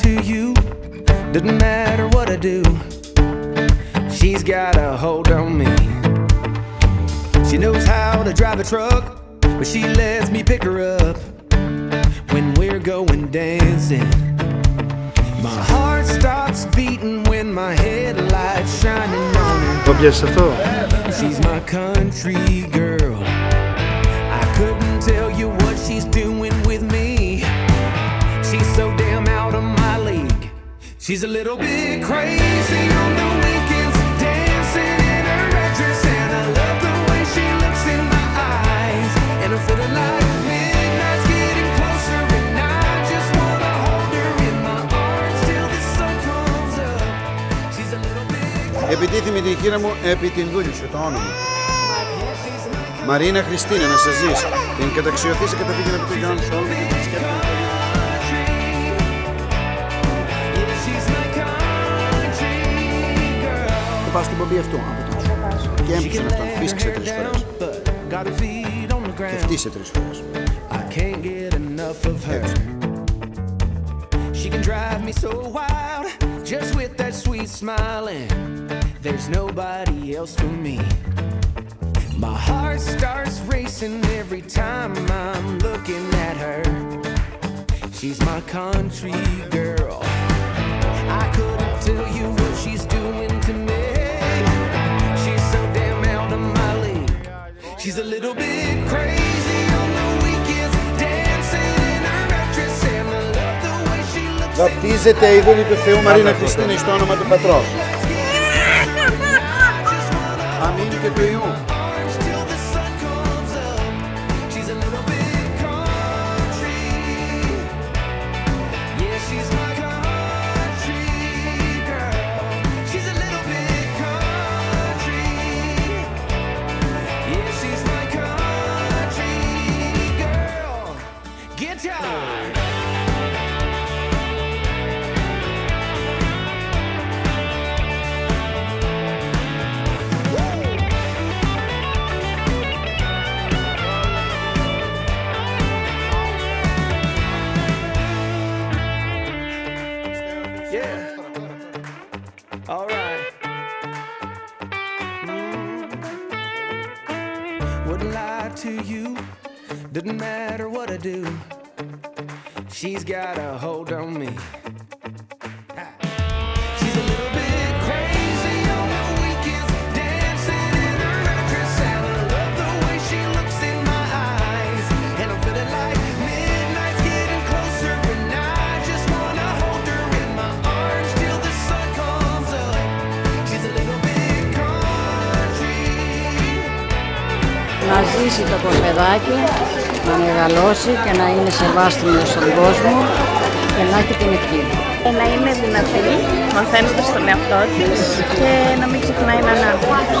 to you, doesn't matter what I do. She's got a hold on me. She knows how to drive a truck, but she lets me pick her up when we're going dancing. My heart stops beating when my headlights shining on her. Το πιάσεις αυτό? She's my country girl. I couldn't tell you what she's doing with me. She's so damn out of my league. She's a little bit crazy on the weekends, dancing in her red dress, and I love the way she looks in my eyes. And I'm feeling like midnight's getting closer, and I just wanna hold her in my arms till the sun comes up. She's a little bit. Επιτίθυμη την χείρα μου επί την δούλη σου, το όνομα. Μαρίνα Χριστίνα, να σας ζήσει. Την καταξιωθήσα και τα πήγαινε από το γιο σου όλο και τη σκέφτομαι. Θα πάω στην πομπή αυτού, από τον σου. Και έμπληξε με αυτόν, φύσκησε 3 φορές. Και φτύσε 3 φορές. Έτσι. She can drive me so wild, just with that sweet smiling. There's nobody else for me. My heart starts racing every time I'm looking at her. She's my country girl. I couldn't tell you what she's doing to me. She's so damn out of my league. She's a little bit crazy on the weekends, dancing in her red dress, and I love the way she looks. Βαπτίζεται η δούλη του Θεού Μαρίνα Χριστίνη στο όνομα του Πατρός. Αμήν και του Υιού. Wouldn't lie to you, doesn't matter what I do. She's got a hold on me. She's a little bit crazy on the weekends, dancing in her red dress, and I love the way she looks in my eyes. And I'm feeling like midnight's getting closer, and I just wanna hold her in my arms till the sun comes up. She's a little bit country. Να ζήσει το κοσμεδάκι, να μεγαλώσει και να είναι σεβάστημο στον κόσμο και να έχει την ευχή. Να είναι δυνατή, μαθαίνοντας τον εαυτό της και να μην ξεχνάει έναν άνθρωπο.